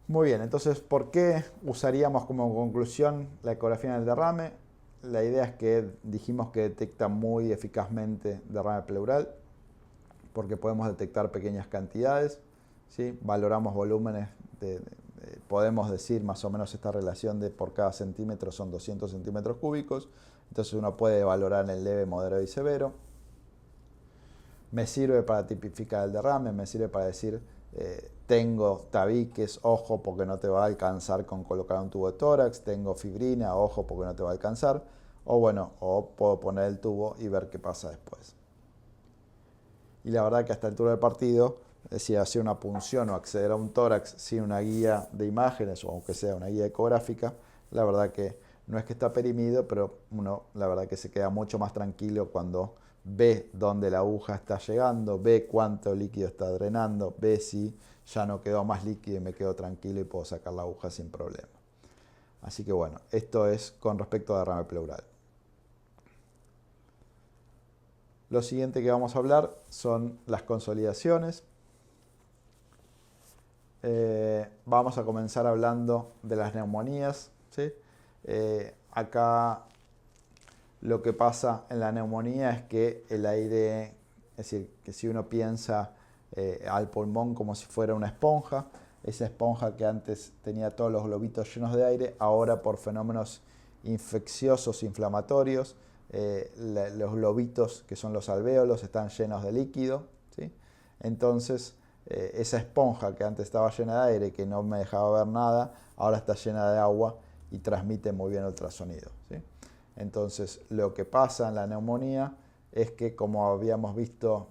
Muy bien, entonces, ¿por qué usaríamos como conclusión la ecografía en el derrame? La idea es que dijimos que detecta muy eficazmente derrame pleural, porque podemos detectar pequeñas cantidades, ¿sí? Valoramos volúmenes, podemos decir más o menos esta relación de por cada centímetro son 200 centímetros cúbicos, entonces uno puede valorar en leve, moderado y severo. Me sirve para tipificar el derrame, me sirve para decir tengo tabiques, ojo porque no te va a alcanzar con colocar un tubo de tórax, tengo fibrina, ojo porque no te va a alcanzar, o puedo poner el tubo y ver qué pasa después. Y la verdad que a esta altura del partido, es decir, hacer una punción o acceder a un tórax sin una guía de imágenes, o aunque sea una guía ecográfica, la verdad que no es que está perimido, pero uno la verdad que se queda mucho más tranquilo cuando ve dónde la aguja está llegando, ve cuánto líquido está drenando, ve si ya no quedó más líquido y me quedo tranquilo y puedo sacar la aguja sin problema. Así que bueno, esto es con respecto a derrame pleural. Lo siguiente que vamos a hablar son las consolidaciones. Vamos a comenzar hablando de las neumonías, ¿sí? Acá lo que pasa en la neumonía es que el aire, es decir, que si uno piensa al pulmón como si fuera una esponja, esa esponja que antes tenía todos los globitos llenos de aire, ahora por fenómenos infecciosos, inflamatorios, los globitos, que son los alvéolos, están llenos de líquido, ¿sí? Entonces, esa esponja que antes estaba llena de aire y que no me dejaba ver nada, ahora está llena de agua y transmite muy bien ultrasonido, ¿sí? Entonces, lo que pasa en la neumonía es que, como habíamos visto,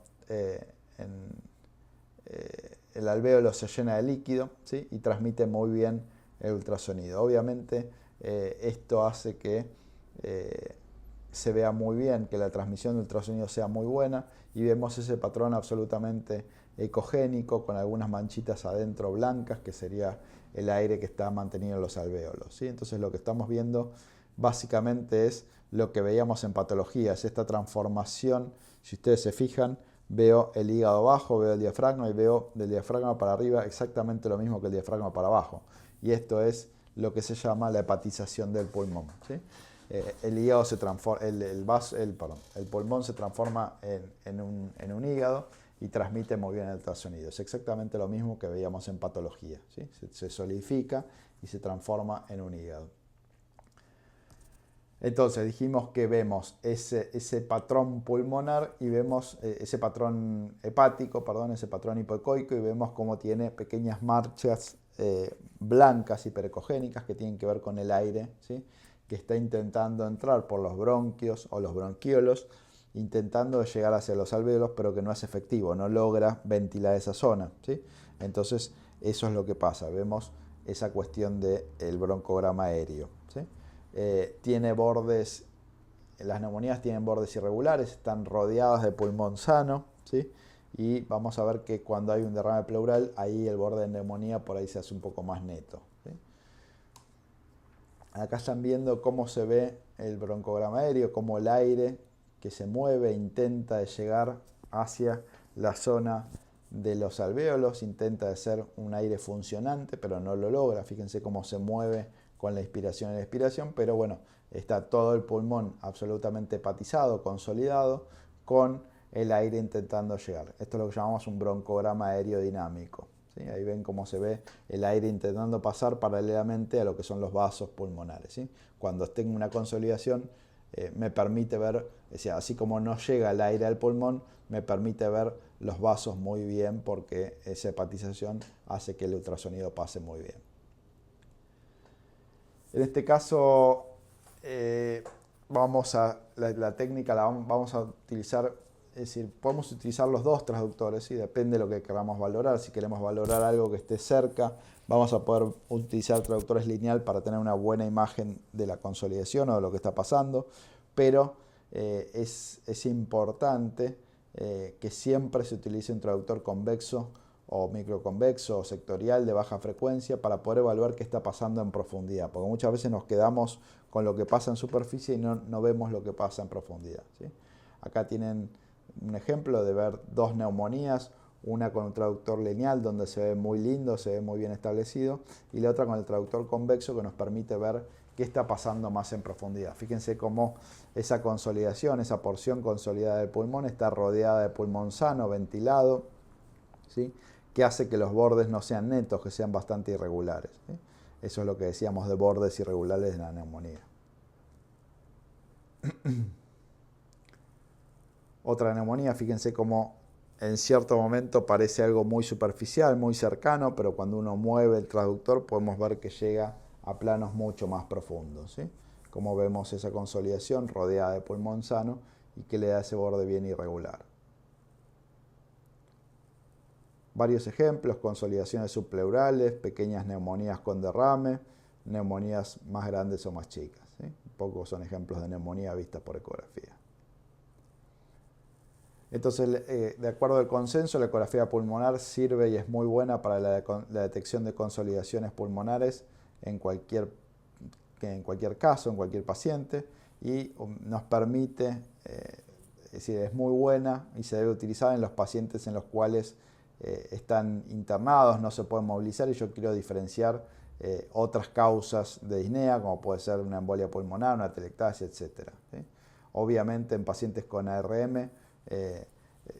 el alvéolo se llena de líquido, ¿sí? Y transmite muy bien el ultrasonido. Obviamente, esto hace que se vea muy bien, que la transmisión de ultrasonido sea muy buena y vemos ese patrón absolutamente ecogénico con algunas manchitas adentro blancas, que sería el aire que está mantenido en los alvéolos, ¿sí? Entonces lo que estamos viendo básicamente es lo que veíamos en patología, es esta transformación. Si ustedes se fijan, veo el hígado abajo, veo el diafragma y veo del diafragma para arriba exactamente lo mismo que el diafragma para abajo. Y esto es lo que se llama la hepatización del pulmón, ¿sí? El hígado se transforma, el pulmón se transforma en un hígado y transmite muy bien el ultrasonido. Es exactamente lo mismo que veíamos en patología, ¿sí? Se solidifica y se transforma en un hígado. Entonces dijimos que vemos ese patrón pulmonar y vemos ese patrón hepático, ese patrón hipoecoico, y vemos cómo tiene pequeñas marchas blancas hiperecogénicas que tienen que ver con el aire, ¿sí? Que está intentando entrar por los bronquios o los bronquiolos, intentando llegar hacia los alvéolos, pero que no es efectivo, no logra ventilar esa zona, ¿sí? Entonces eso es lo que pasa, vemos esa cuestión del broncograma aéreo, ¿sí? Tiene bordes, las neumonías tienen bordes irregulares, están rodeadas de pulmón sano, ¿sí? Y vamos a ver que cuando hay un derrame pleural, ahí el borde de neumonía por ahí se hace un poco más neto, ¿sí? Acá están viendo cómo se ve el broncograma aéreo, cómo el aire que se mueve intenta llegar hacia la zona de los alvéolos, intenta hacer un aire funcionante, pero no lo logra. Fíjense cómo se mueve con la inspiración y la expiración, pero bueno, está todo el pulmón absolutamente hepatizado, consolidado, con el aire intentando llegar. Esto es lo que llamamos un broncograma aerodinámico, ¿sí? Ahí ven cómo se ve el aire intentando pasar paralelamente a lo que son los vasos pulmonares, ¿sí? Cuando tengo una consolidación, me permite ver, así como no llega el aire al pulmón, me permite ver los vasos muy bien, porque esa hepatización hace que el ultrasonido pase muy bien. En este caso, la técnica la vamos a utilizar, es decir, podemos utilizar los dos transductores, ¿sí? Depende de lo que queramos valorar. Si queremos valorar algo que esté cerca, vamos a poder utilizar traductores lineal para tener una buena imagen de la consolidación o de lo que está pasando, pero es importante que siempre se utilice un traductor convexo o microconvexo o sectorial de baja frecuencia para poder evaluar qué está pasando en profundidad, porque muchas veces nos quedamos con lo que pasa en superficie y no vemos lo que pasa en profundidad, ¿sí? Acá tienen un ejemplo de ver dos neumonías, una con un traductor lineal donde se ve muy lindo, se ve muy bien establecido, y la otra con el traductor convexo que nos permite ver qué está pasando más en profundidad. Fíjense cómo esa consolidación, esa porción consolidada del pulmón está rodeada de pulmón sano, ventilado, ¿sí? Que hace que los bordes no sean netos, que sean bastante irregulares, ¿sí? Eso es lo que decíamos de bordes irregulares de la neumonía. Otra neumonía, fíjense cómo en cierto momento parece algo muy superficial, muy cercano, pero cuando uno mueve el traductor podemos ver que llega a planos mucho más profundos, ¿sí? Como vemos esa consolidación rodeada de pulmón sano y que le da ese borde bien irregular. Varios ejemplos: consolidaciones subpleurales, pequeñas neumonías con derrame, neumonías más grandes o más chicas, ¿sí? Pocos son ejemplos de neumonía vistas por ecografía. Entonces, de acuerdo al consenso, la ecografía pulmonar sirve y es muy buena para la detección de consolidaciones pulmonares en cualquier caso, en cualquier paciente, y nos permite, es decir, es muy buena y se debe utilizar en los pacientes en los cuales están internados, no se pueden movilizar, y yo quiero diferenciar otras causas de disnea, como puede ser una embolia pulmonar, una atelectasia, etc. ¿Sí? Obviamente en pacientes con ARM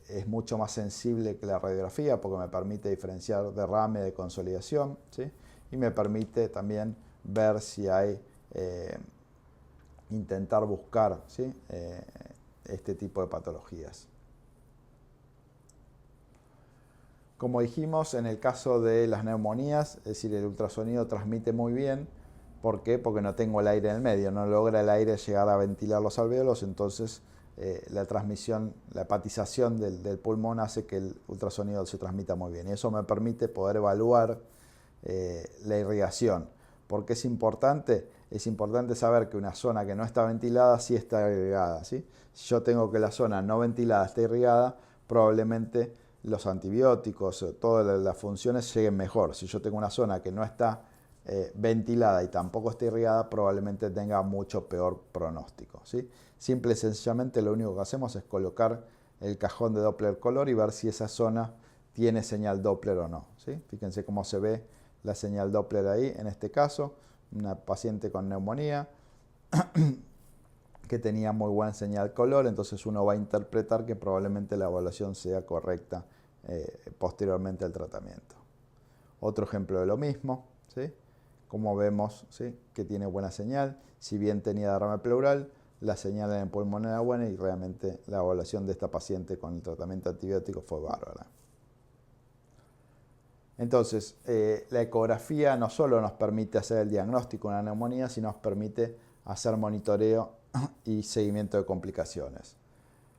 es mucho más sensible que la radiografía porque me permite diferenciar derrame de consolidación, ¿sí? Y me permite también ver si hay, intentar buscar, ¿sí? Este tipo de patologías. Como dijimos, en el caso de las neumonías, es decir, el ultrasonido transmite muy bien. ¿Por qué? Porque no tengo el aire en el medio, no logra el aire llegar a ventilar los alvéolos, entonces la transmisión, la hepatización del pulmón hace que el ultrasonido se transmita muy bien. Y eso me permite poder evaluar la irrigación. ¿Por qué es importante? Es importante saber que una zona que no está ventilada sí está irrigada, ¿sí? Si yo tengo que la zona no ventilada está irrigada, probablemente los antibióticos, todas las funciones lleguen mejor. Si yo tengo una zona que no está ventilada y tampoco está irrigada, probablemente tenga mucho peor pronóstico, ¿sí? Simple y sencillamente lo único que hacemos es colocar el cajón de Doppler color y ver si esa zona tiene señal Doppler o no, ¿sí? Fíjense cómo se ve la señal Doppler ahí, en este caso, una paciente con neumonía que tenía muy buena señal color, entonces uno va a interpretar que probablemente la evaluación sea correcta posteriormente al tratamiento. Otro ejemplo de lo mismo, ¿sí? Como vemos, ¿sí? Que tiene buena señal, si bien tenía derrame pleural, la señal en el pulmón era buena y realmente la evaluación de esta paciente con el tratamiento antibiótico fue bárbara. Entonces, la ecografía no solo nos permite hacer el diagnóstico de una neumonía, sino nos permite hacer monitoreo y seguimiento de complicaciones.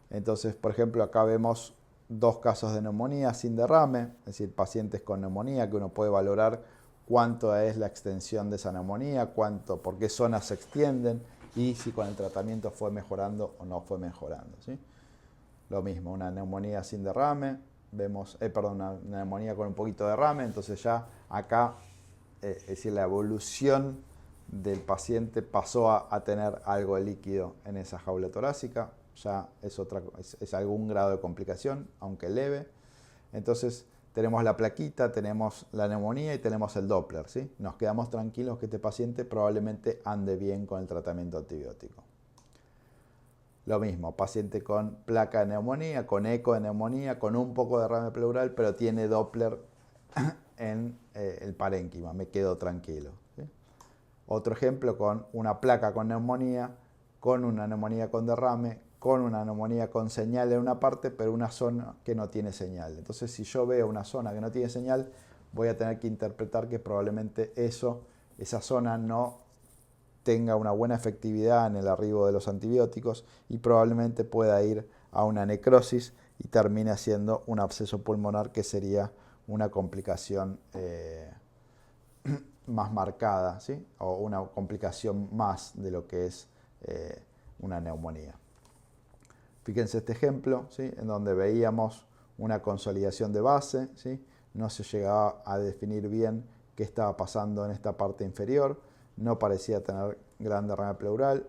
Entonces, por ejemplo, acá vemos dos casos de neumonía sin derrame, es decir, pacientes con neumonía que uno puede valorar cuánto es la extensión de esa neumonía, por qué zonas se extienden y si con el tratamiento fue mejorando o no fue mejorando, ¿sí? Lo mismo, una neumonía sin derrame, vemos, una neumonía con un poquito de derrame, entonces ya acá, es decir, la evolución del paciente pasó a tener algo de líquido en esa jaula torácica, ya es algún grado de complicación, aunque leve. Entonces tenemos la plaquita, tenemos la neumonía y tenemos el Doppler, ¿sí? Nos quedamos tranquilos que este paciente probablemente ande bien con el tratamiento antibiótico. Lo mismo, paciente con placa de neumonía, con eco de neumonía, con un poco de derrame pleural, pero tiene Doppler en el parénquima, me quedo tranquilo, ¿sí? Otro ejemplo con una placa con neumonía, con una neumonía con derrame, con una neumonía con señal en una parte, pero una zona que no tiene señal. Entonces, si yo veo una zona que no tiene señal, voy a tener que interpretar que probablemente esa zona no tenga una buena efectividad en el arribo de los antibióticos y probablemente pueda ir a una necrosis y termine haciendo un absceso pulmonar, que sería una complicación más marcada, ¿sí? O una complicación más de lo que es una neumonía. Fíjense este ejemplo, ¿sí? En donde veíamos una consolidación de base, ¿sí? No se llegaba a definir bien qué estaba pasando en esta parte inferior, no parecía tener gran derrame pleural,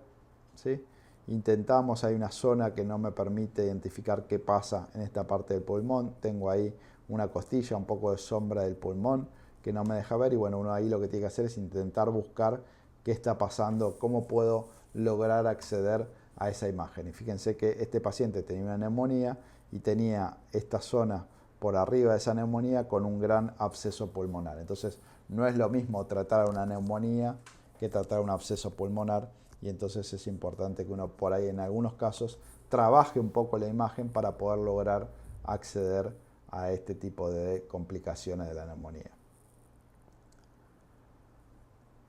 ¿sí? Intentamos, hay una zona que no me permite identificar qué pasa en esta parte del pulmón, tengo ahí una costilla, un poco de sombra del pulmón que no me deja ver, y bueno, uno ahí lo que tiene que hacer es intentar buscar qué está pasando, cómo puedo lograr acceder a esa imagen. Y fíjense que este paciente tenía una neumonía y tenía esta zona por arriba de esa neumonía con un gran absceso pulmonar. Entonces, no es lo mismo tratar una neumonía que tratar un absceso pulmonar, y entonces es importante que uno por ahí en algunos casos trabaje un poco la imagen para poder lograr acceder a este tipo de complicaciones de la neumonía.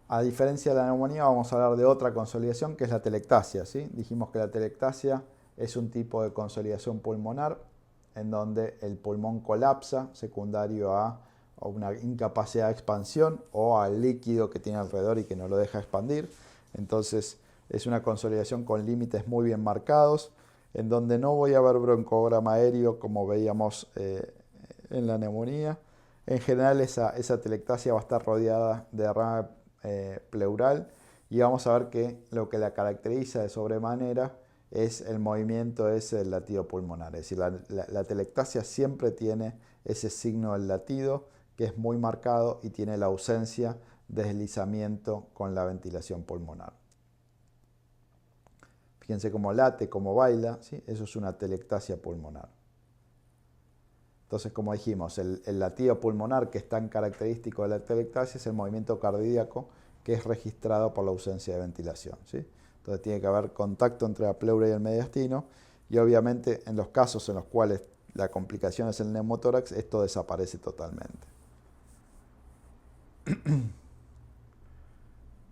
A diferencia de la neumonía, vamos a hablar de otra consolidación, que es la atelectasia, ¿sí? Dijimos que la atelectasia es un tipo de consolidación pulmonar en donde el pulmón colapsa secundario a una incapacidad de expansión o al líquido que tiene alrededor y que no lo deja expandir. Entonces, es una consolidación con límites muy bien marcados, en donde no voy a ver broncograma aéreo como veíamos en la neumonía. En general esa atelectasia va a estar rodeada de derrame pleural y vamos a ver que lo que la caracteriza de sobremanera es el movimiento ese del latido pulmonar. Es decir, la atelectasia siempre tiene ese signo del latido que es muy marcado y tiene la ausencia de deslizamiento con la ventilación pulmonar. Fíjense cómo late, cómo baila, ¿sí? Eso es una atelectasia pulmonar. Entonces, como dijimos, el latido pulmonar que es tan característico de la atelectasia es el movimiento cardíaco que es registrado por la ausencia de ventilación, ¿sí? Entonces tiene que haber contacto entre la pleura y el mediastino y obviamente en los casos en los cuales la complicación es el neumotórax, esto desaparece totalmente.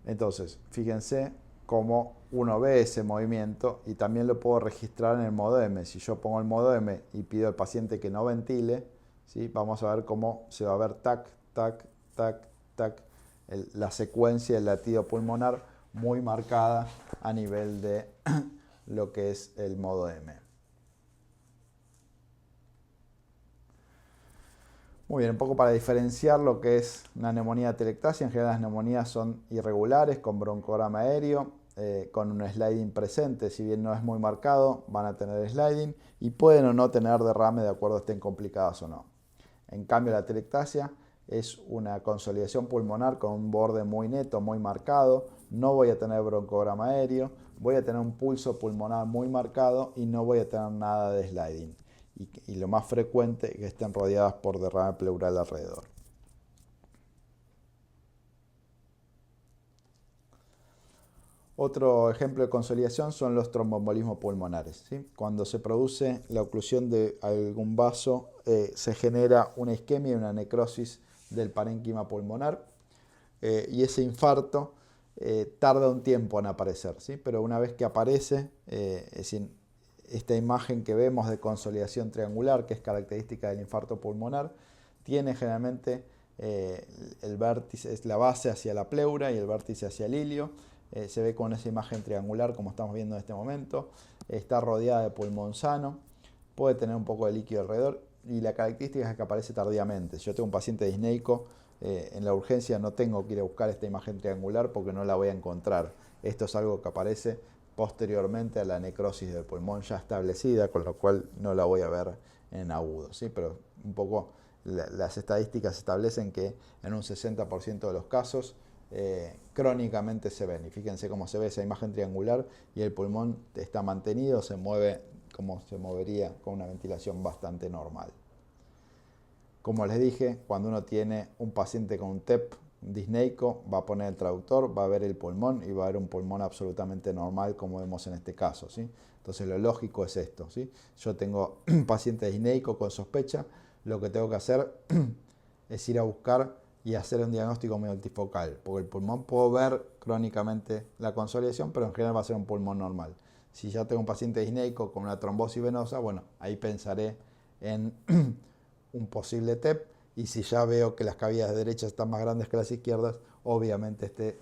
Entonces, fíjense cómo uno ve ese movimiento y también lo puedo registrar en el modo M. Si yo pongo el modo M y pido al paciente que no ventile, ¿sí? Vamos a ver cómo se va a ver tac, tac, tac, tac, la secuencia del latido pulmonar muy marcada a nivel de lo que es el modo M. Muy bien, un poco para diferenciar lo que es una neumonía de atelectasia. En general las neumonías son irregulares, con broncograma aéreo, con un sliding presente. Si bien no es muy marcado, van a tener sliding y pueden o no tener derrame de acuerdo a estén complicadas o no. En cambio la atelectasia es una consolidación pulmonar con un borde muy neto, muy marcado. No voy a tener broncograma aéreo, voy a tener un pulso pulmonar muy marcado y no voy a tener nada de sliding. Y lo más frecuente es que estén rodeadas por derrame pleural alrededor. Otro ejemplo de consolidación son los tromboembolismos pulmonares, ¿sí? Cuando se produce la oclusión de algún vaso, se genera una isquemia y una necrosis del parénquima pulmonar y ese infarto tarda un tiempo en aparecer, ¿sí? Pero una vez que aparece, es decir, esta imagen que vemos de consolidación triangular, que es característica del infarto pulmonar, tiene generalmente el vértice, es la base hacia la pleura y el vértice hacia el ilio. Se ve con esa imagen triangular como estamos viendo en este momento. Está rodeada de pulmón sano, puede tener un poco de líquido alrededor y la característica es que aparece tardíamente. Si yo tengo un paciente disneico, en la urgencia no tengo que ir a buscar esta imagen triangular porque no la voy a encontrar. Esto es algo que aparece posteriormente a la necrosis del pulmón ya establecida, con lo cual no la voy a ver en agudo, ¿sí? Pero un poco las estadísticas establecen que en un 60% de los casos crónicamente se ven. Y fíjense cómo se ve esa imagen triangular y el pulmón está mantenido, se mueve como se movería con una ventilación bastante normal. Como les dije, cuando uno tiene un paciente con un TEP disneico, va a poner el traductor, va a ver el pulmón y va a ver un pulmón absolutamente normal como vemos en este caso, ¿sí? Entonces lo lógico es esto, ¿sí? Yo tengo un paciente disneico con sospecha, lo que tengo que hacer es ir a buscar y hacer un diagnóstico multifocal, porque el pulmón puedo ver crónicamente la consolidación, pero en general va a ser un pulmón normal. Si ya tengo un paciente disneico con una trombosis venosa, bueno, ahí pensaré en un posible TEP, y si ya veo que las cavidades derechas están más grandes que las izquierdas, obviamente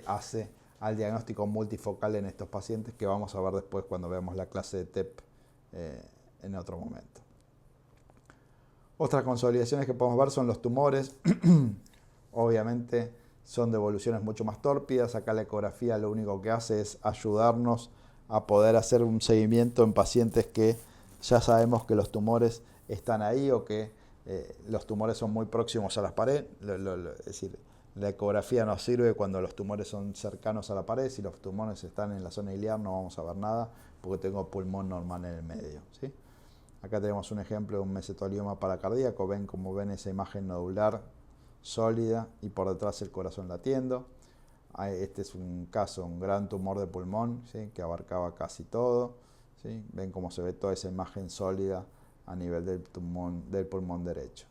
hace al diagnóstico multifocal en estos pacientes, que vamos a ver después cuando veamos la clase de TEP en otro momento. Otras consolidaciones que podemos ver son los tumores. Obviamente son de evoluciones mucho más tórpidas. Acá la ecografía lo único que hace es ayudarnos a poder hacer un seguimiento en pacientes que ya sabemos que los tumores están ahí o que los tumores son muy próximos a las paredes. Es decir, la ecografía nos sirve cuando los tumores son cercanos a la pared. Si los tumores están en la zona iliar no vamos a ver nada porque tengo pulmón normal en el medio, ¿sí? Acá tenemos un ejemplo de un mesotelioma paracardíaco. Ven como ven esa imagen nodular sólida y por detrás el corazón latiendo. Este es un caso, un gran tumor de pulmón, ¿sí? Que abarcaba casi todo, ¿sí? Ven cómo se ve toda esa imagen sólida a nivel del pulmón derecho.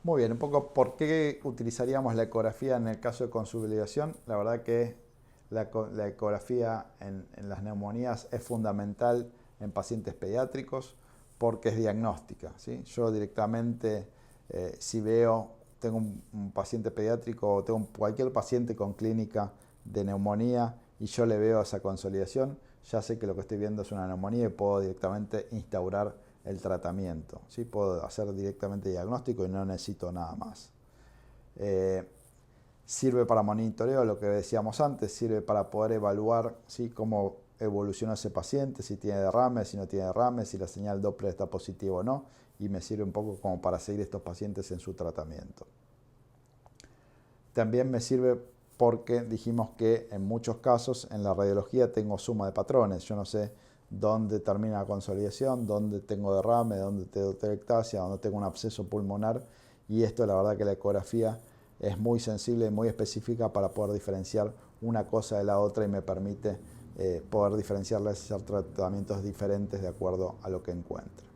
Muy bien, un poco por qué utilizaríamos la ecografía en el caso de consolidación. La verdad que la ecografía en las neumonías es fundamental en pacientes pediátricos porque es diagnóstica, ¿sí? Yo directamente, si veo tengo un paciente pediátrico o tengo cualquier paciente con clínica de neumonía y yo le veo esa consolidación, ya sé que lo que estoy viendo es una neumonía y puedo directamente instaurar el tratamiento. ¿Sí? Puedo hacer directamente diagnóstico y no necesito nada más. Sirve para monitoreo, lo que decíamos antes, sirve para poder evaluar, ¿sí?, cómo evoluciona ese paciente, si tiene derrame, si no tiene derrame, si la señal Doppler está positiva o no, y me sirve un poco como para seguir estos pacientes en su tratamiento. También me sirve porque dijimos que en muchos casos en la radiología tengo suma de patrones. Yo no sé dónde termina la consolidación, dónde tengo derrame, dónde tengo atelectasia, dónde tengo un absceso pulmonar, y esto la verdad que la ecografía es muy sensible y muy específica para poder diferenciar una cosa de la otra y me permite poder diferenciarlas y hacer tratamientos diferentes de acuerdo a lo que encuentre.